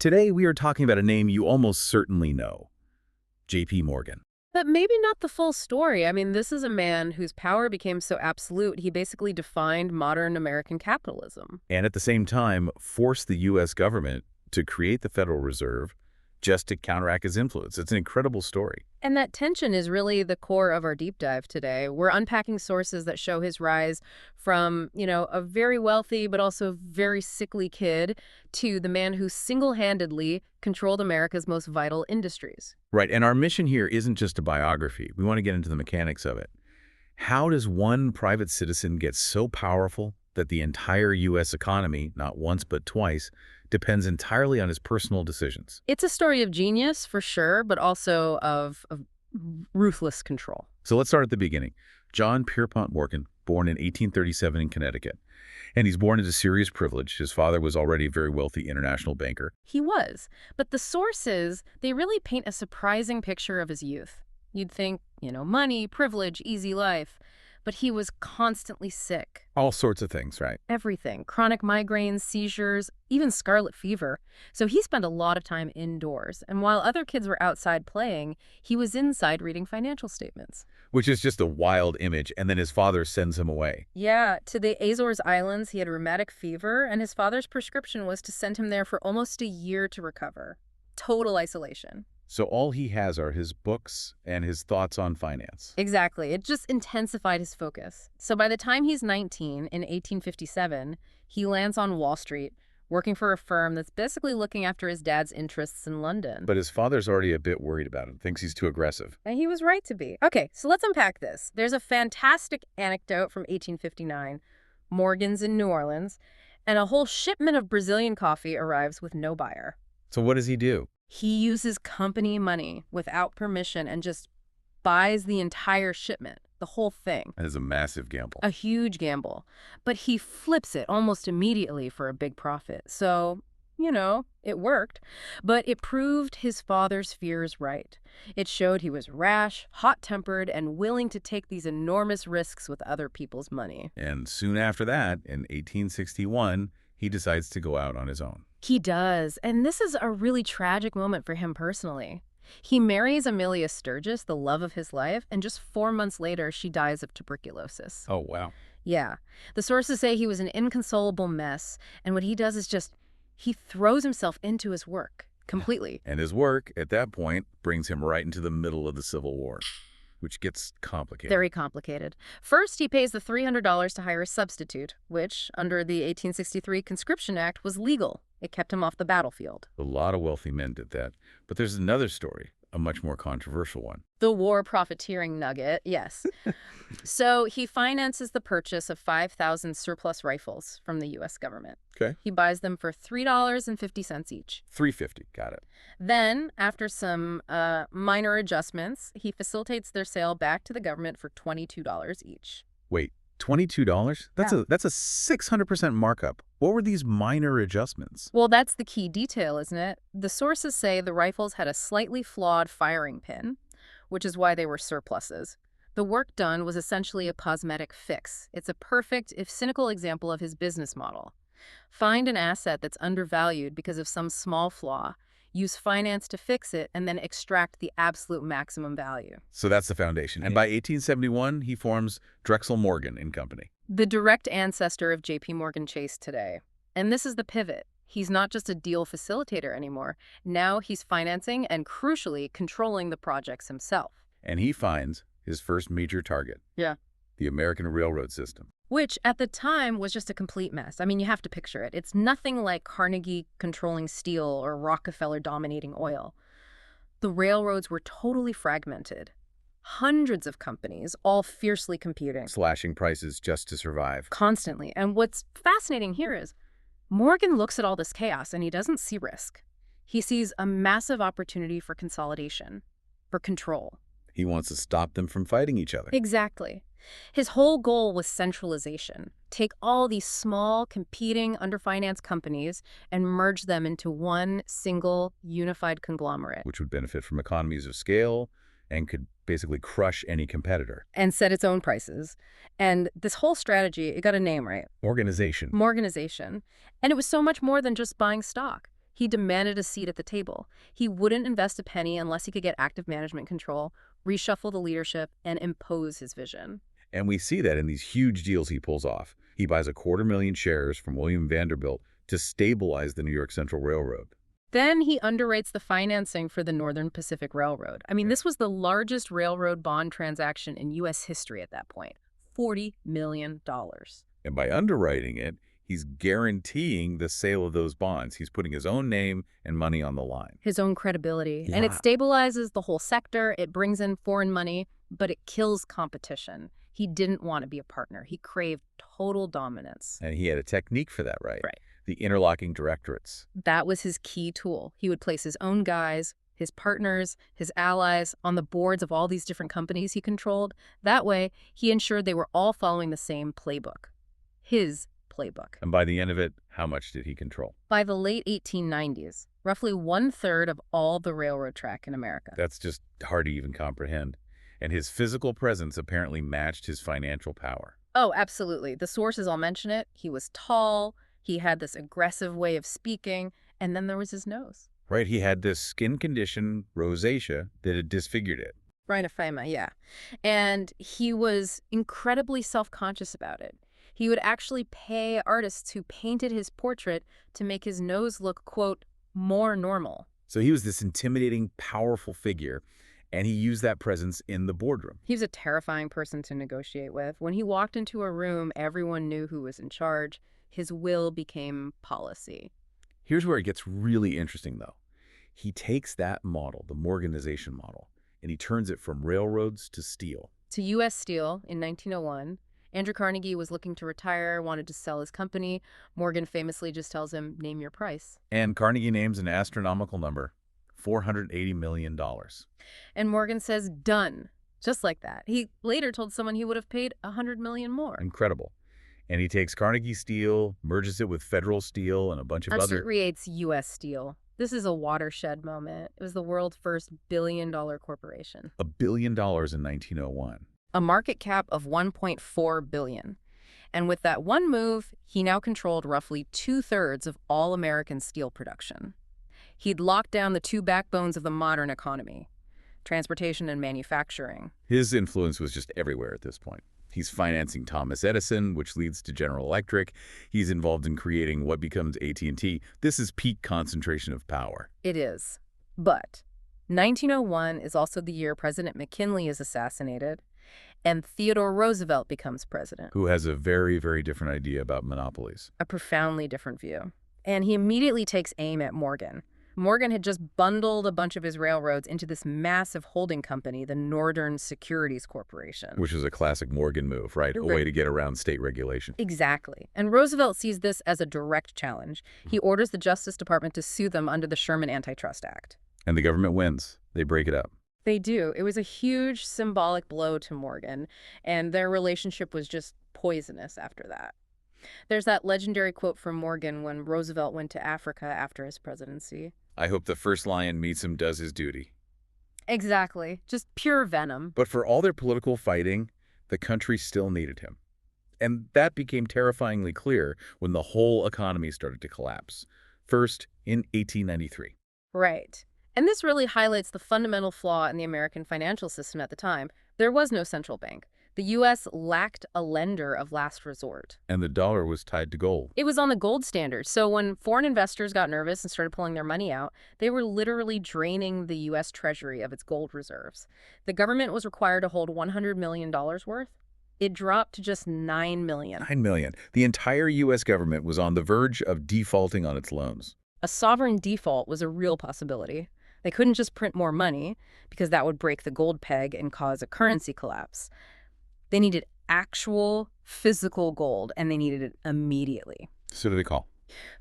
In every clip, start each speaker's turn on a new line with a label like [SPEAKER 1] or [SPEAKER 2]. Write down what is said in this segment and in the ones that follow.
[SPEAKER 1] Today we are talking about a name you almost certainly know, J.P. Morgan.
[SPEAKER 2] But maybe not the full story. I mean, this is a man whose power became so absolute, he basically defined modern American capitalism.
[SPEAKER 1] And at the same time, forced the U.S. government to create the Federal Reserve just to counteract his influence. It's an incredible story.
[SPEAKER 2] And that tension is really the core of our deep dive today. We're unpacking sources that show his rise from, a very wealthy but also very sickly kid to the man who single-handedly controlled America's most vital industries.
[SPEAKER 1] Right, and our mission here isn't just a biography. We want to get into the mechanics of it. How does one private citizen get so powerful that the entire U.S. economy, not once but twice, depends entirely on his personal decisions?
[SPEAKER 2] It's a story of genius, for sure, but also of ruthless control.
[SPEAKER 1] So let's start at the beginning. John Pierpont Morgan, born in 1837 in Connecticut. And he's born into serious privilege. His father was already a very wealthy international banker.
[SPEAKER 2] He was. But the sources, they really paint a surprising picture of his youth. You'd think, money, privilege, easy life. But he was constantly sick.
[SPEAKER 1] All sorts of things, right?
[SPEAKER 2] Everything. Chronic migraines, seizures, even scarlet fever. So he spent a lot of time indoors. And while other kids were outside playing, he was inside reading financial statements.
[SPEAKER 1] Which is just a wild image, and then his father sends him away.
[SPEAKER 2] Yeah, to the Azores Islands, he had rheumatic fever, and his father's prescription was to send him there for almost a year to recover. Total isolation.
[SPEAKER 1] So all he has are his books and his thoughts on finance.
[SPEAKER 2] Exactly. It just intensified his focus. So by the time he's 19, in 1857, he lands on Wall Street, working for a firm that's basically looking after his dad's interests in London.
[SPEAKER 1] But his father's already a bit worried about him, thinks he's too aggressive.
[SPEAKER 2] And he was right to be. Okay, so let's unpack this. There's a fantastic anecdote from 1859, Morgan's in New Orleans, and a whole shipment of Brazilian coffee arrives with no buyer.
[SPEAKER 1] So what does he do?
[SPEAKER 2] He uses company money without permission and just buys the entire shipment, the whole thing.
[SPEAKER 1] That is a massive gamble.
[SPEAKER 2] A huge gamble. But he flips it almost immediately for a big profit. So, it worked. But it proved his father's fears right. It showed he was rash, hot-tempered, and willing to take these enormous risks with other people's money.
[SPEAKER 1] And soon after that, in 1861, he decides to go out on his own.
[SPEAKER 2] He does, and this is a really tragic moment for him personally. He marries Amelia Sturgis, the love of his life, and just 4 months later, she dies of tuberculosis.
[SPEAKER 1] Oh, wow.
[SPEAKER 2] Yeah. The sources say he was an inconsolable mess, and what he does is he throws himself into his work completely.
[SPEAKER 1] And his work, at that point, brings him right into the middle of the Civil War, which gets complicated.
[SPEAKER 2] Very complicated. First, he pays the $300 to hire a substitute, which, under the 1863 Conscription Act, was legal. It kept him off the battlefield.
[SPEAKER 1] A lot of wealthy men did that. But there's another story, a much more controversial one.
[SPEAKER 2] The war profiteering nugget, yes. So he finances the purchase of 5,000 surplus rifles from the U.S. government.
[SPEAKER 1] Okay.
[SPEAKER 2] He buys them for $3.50 each.
[SPEAKER 1] $3.50, got it.
[SPEAKER 2] Then, after some minor adjustments, he facilitates their sale back to the government for $22 each.
[SPEAKER 1] Wait, $22? That's a 600% markup. What were these minor adjustments?
[SPEAKER 2] Well, that's the key detail, isn't it? The sources say the rifles had a slightly flawed firing pin, which is why they were surpluses. The work done was essentially a cosmetic fix. It's a perfect, if cynical, example of his business model. Find an asset that's undervalued because of some small flaw, use finance to fix it, and then extract the absolute maximum value.
[SPEAKER 1] So that's the foundation. And by 1871, he forms Drexel Morgan and Company.
[SPEAKER 2] The direct ancestor of J.P. Morgan Chase today. And this is the pivot. He's not just a deal facilitator anymore. Now he's financing and, crucially, controlling the projects himself.
[SPEAKER 1] And he finds his first major target.
[SPEAKER 2] Yeah.
[SPEAKER 1] The American railroad system.
[SPEAKER 2] Which, at the time, was just a complete mess. I mean, you have to picture it. It's nothing like Carnegie controlling steel or Rockefeller dominating oil. The railroads were totally fragmented. Hundreds of companies, all fiercely competing.
[SPEAKER 1] Slashing prices just to survive.
[SPEAKER 2] Constantly. And what's fascinating here is Morgan looks at all this chaos and he doesn't see risk. He sees a massive opportunity for consolidation, for control.
[SPEAKER 1] He wants to stop them from fighting each other.
[SPEAKER 2] Exactly. His whole goal was centralization. Take all these small, competing, underfinanced companies and merge them into one single, unified conglomerate.
[SPEAKER 1] Which would benefit from economies of scale and could basically crush any competitor.
[SPEAKER 2] And set its own prices. And this whole strategy, it got a name right.
[SPEAKER 1] Organization.
[SPEAKER 2] Morganization. And it was so much more than just buying stock. He demanded a seat at the table. He wouldn't invest a penny unless he could get active management control, reshuffle the leadership, and impose his vision.
[SPEAKER 1] And we see that in these huge deals he pulls off. He buys 250,000 shares from William Vanderbilt to stabilize the New York Central Railroad.
[SPEAKER 2] Then he underwrites the financing for the Northern Pacific Railroad. I mean, this was the largest railroad bond transaction in U.S. history at that point. $40 million.
[SPEAKER 1] And by underwriting it, he's guaranteeing the sale of those bonds. He's putting his own name and money on the line.
[SPEAKER 2] His own credibility. And it
[SPEAKER 1] Yeah.
[SPEAKER 2] stabilizes the whole sector. It brings in foreign money, but it kills competition. He didn't want to be a partner. He craved total dominance.
[SPEAKER 1] And he had a technique for that, right?
[SPEAKER 2] Right.
[SPEAKER 1] The interlocking directorates.
[SPEAKER 2] That was his key tool. He would place his own guys, his partners, his allies on the boards of all these different companies he controlled. That way, he ensured they were all following the same playbook. His playbook.
[SPEAKER 1] And by the end of it, how much did he control?
[SPEAKER 2] By the late 1890s, roughly 1/3 of all the railroad track in America.
[SPEAKER 1] That's just hard to even comprehend. And his physical presence apparently matched his financial power.
[SPEAKER 2] Oh, absolutely. The sources all mention it. He was tall, he had this aggressive way of speaking, and then there was his nose.
[SPEAKER 1] Right? He had this skin condition, rosacea, that had disfigured it.
[SPEAKER 2] Rhinophyma, yeah. And he was incredibly self-conscious about it. He would actually pay artists who painted his portrait to make his nose look, quote, more normal.
[SPEAKER 1] So he was this intimidating, powerful figure, and he used that presence in the boardroom.
[SPEAKER 2] He was a terrifying person to negotiate with. When he walked into a room, everyone knew who was in charge. His will became policy.
[SPEAKER 1] Here's where it gets really interesting, though. He takes that model, the Morganization model, and he turns it from railroads to steel.
[SPEAKER 2] To U.S. Steel in 1901, Andrew Carnegie was looking to retire, wanted to sell his company. Morgan famously just tells him, name your price.
[SPEAKER 1] And Carnegie names an astronomical number, $480 million.
[SPEAKER 2] And Morgan says, done. Just like that. He later told someone he would have paid $100 million more.
[SPEAKER 1] Incredible. And he takes Carnegie Steel, merges it with Federal Steel and a bunch of other...
[SPEAKER 2] creates U.S. Steel. This is a watershed moment. It was the world's first billion-dollar corporation.
[SPEAKER 1] $1 billion in 1901.
[SPEAKER 2] A market cap of $1.4 billion. And with that one move, he now controlled roughly 2/3 of all American steel production. He'd locked down the two backbones of the modern economy, transportation and manufacturing.
[SPEAKER 1] His influence was just everywhere at this point. He's financing Thomas Edison, which leads to General Electric. He's involved in creating what becomes AT&T. This is peak concentration of power.
[SPEAKER 2] It is. But 1901 is also the year President McKinley is assassinated, and Theodore Roosevelt becomes president.
[SPEAKER 1] Who has a very, very different idea about monopolies.
[SPEAKER 2] A profoundly different view. And he immediately takes aim at Morgan. Morgan had just bundled a bunch of his railroads into this massive holding company, the Northern Securities Corporation.
[SPEAKER 1] Which is a classic Morgan move, right? A way to get around state regulation.
[SPEAKER 2] Exactly. And Roosevelt sees this as a direct challenge. He orders the Justice Department to sue them under the Sherman Antitrust Act.
[SPEAKER 1] And the government wins. They break it up.
[SPEAKER 2] They do. It was a huge symbolic blow to Morgan, and their relationship was just poisonous after that. There's that legendary quote from Morgan when Roosevelt went to Africa after his presidency.
[SPEAKER 1] I hope the first lion meets him does his duty.
[SPEAKER 2] Exactly. Just pure venom.
[SPEAKER 1] But for all their political fighting, the country still needed him. And that became terrifyingly clear when the whole economy started to collapse. First, in 1893.
[SPEAKER 2] Right. And this really highlights the fundamental flaw in the American financial system at the time. There was no central bank. The U.S. lacked a lender of last resort.
[SPEAKER 1] And the dollar was tied to gold.
[SPEAKER 2] It was on the gold standard. So when foreign investors got nervous and started pulling their money out, they were literally draining the U.S. Treasury of its gold reserves. The government was required to hold $100 million worth. It dropped to just $9 million.
[SPEAKER 1] $9 million. The entire U.S. government was on the verge of defaulting on its loans.
[SPEAKER 2] A sovereign default was a real possibility. They couldn't just print more money because that would break the gold peg and cause a currency collapse. They needed actual physical gold, and they needed it immediately.
[SPEAKER 1] So do they call?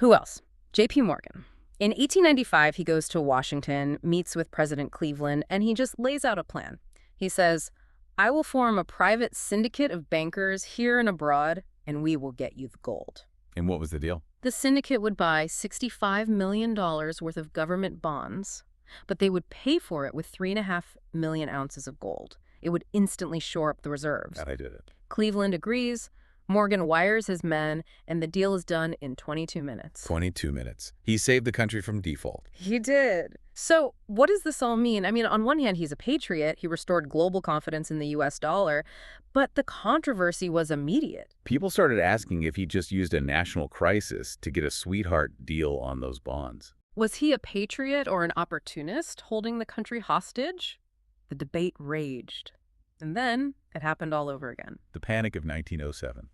[SPEAKER 2] Who else? J.P. Morgan. In 1895, he goes to Washington, meets with President Cleveland, and he just lays out a plan. He says, I will form a private syndicate of bankers here and abroad, and we will get you the gold.
[SPEAKER 1] And what was the deal?
[SPEAKER 2] The syndicate would buy $65 million worth of government bonds, but they would pay for it with 3.5 million ounces of gold. It would instantly shore up the reserves.
[SPEAKER 1] God, I did it.
[SPEAKER 2] Cleveland agrees. Morgan wires his men, and the deal is done in 22 minutes.
[SPEAKER 1] 22 minutes. He saved the country from default.
[SPEAKER 2] He did. So what does this all mean? I mean, on one hand, he's a patriot. He restored global confidence in the U.S. dollar, but the controversy was immediate.
[SPEAKER 1] People started asking if he just used a national crisis to get a sweetheart deal on those bonds.
[SPEAKER 2] Was he a patriot or an opportunist holding the country hostage? The debate raged. And then it happened all over again.
[SPEAKER 1] The Panic of 1907.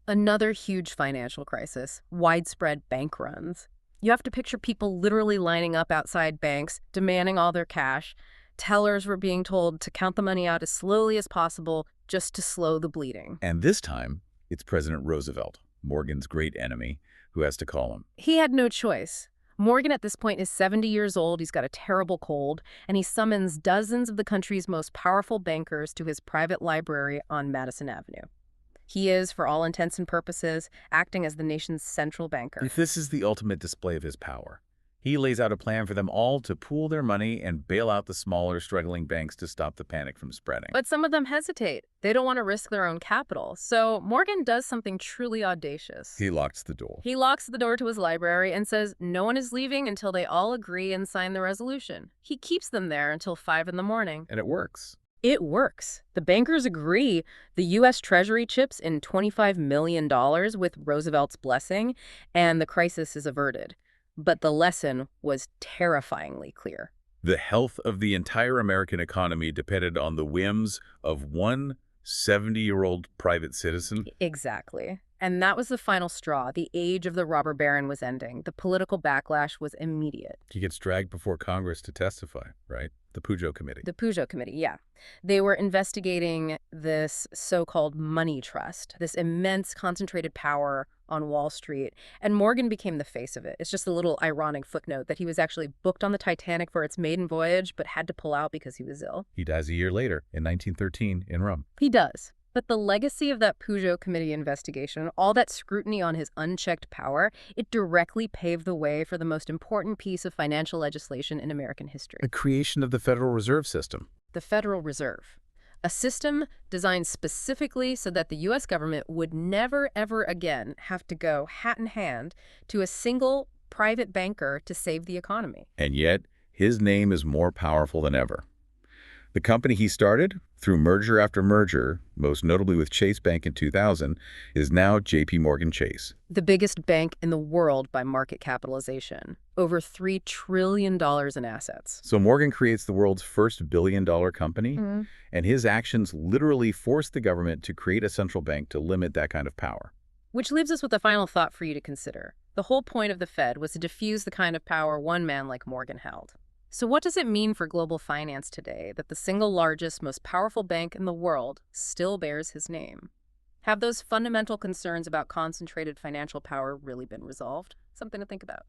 [SPEAKER 2] Another huge financial crisis, widespread bank runs. You have to picture people literally lining up outside banks, demanding all their cash. Tellers were being told to count the money out as slowly as possible just to slow the bleeding.
[SPEAKER 1] And this time, it's President Roosevelt, Morgan's great enemy, who has to call him.
[SPEAKER 2] He had no choice. Morgan at this point is 70 years old, he's got a terrible cold, and he summons dozens of the country's most powerful bankers to his private library on Madison Avenue. He is, for all intents and purposes, acting as the nation's central banker.
[SPEAKER 1] If this is the ultimate display of his power, he lays out a plan for them all to pool their money and bail out the smaller, struggling banks to stop the panic from spreading.
[SPEAKER 2] But some of them hesitate. They don't want to risk their own capital. So Morgan does something truly audacious.
[SPEAKER 1] He locks the door.
[SPEAKER 2] He locks the door to his library and says no one is leaving until they all agree and sign the resolution. He keeps them there until 5 in the morning.
[SPEAKER 1] And it works.
[SPEAKER 2] It works. The bankers agree. The U.S. Treasury chips in $25 million with Roosevelt's blessing, and the crisis is averted. But the lesson was terrifyingly clear.
[SPEAKER 1] The health of the entire American economy depended on the whims of one 70-year-old private citizen.
[SPEAKER 2] Exactly. And that was the final straw. The age of the robber baron was ending. The political backlash was immediate.
[SPEAKER 1] He gets dragged before Congress to testify, right? The Peugeot Committee.
[SPEAKER 2] The Peugeot Committee, yeah. They were investigating this so-called money trust, this immense concentrated power on Wall Street, and Morgan became the face of it. It's just a little ironic footnote that he was actually booked on the Titanic for its maiden voyage, but had to pull out because he was ill.
[SPEAKER 1] He dies a year later, in 1913, in Rome.
[SPEAKER 2] He does. But the legacy of that Peugeot Committee investigation, all that scrutiny on his unchecked power, it directly paved the way for the most important piece of financial legislation in American history.
[SPEAKER 1] The creation of the Federal Reserve System.
[SPEAKER 2] The Federal Reserve. A system designed specifically so that the U.S. government would never, ever again have to go hat in hand to a single private banker to save the economy.
[SPEAKER 1] And yet, his name is more powerful than ever. The company he started, through merger after merger, most notably with Chase Bank in 2000, is now J.P. Morgan Chase.
[SPEAKER 2] The biggest bank in the world by market capitalization. Over $3 trillion in assets.
[SPEAKER 1] So Morgan creates the world's first billion-dollar company, and his actions literally force the government to create a central bank to limit that kind of power.
[SPEAKER 2] Which leaves us with a final thought for you to consider. The whole point of the Fed was to diffuse the kind of power one man like Morgan held. So what does it mean for global finance today that the single largest, most powerful bank in the world still bears his name? Have those fundamental concerns about concentrated financial power really been resolved? Something to think about.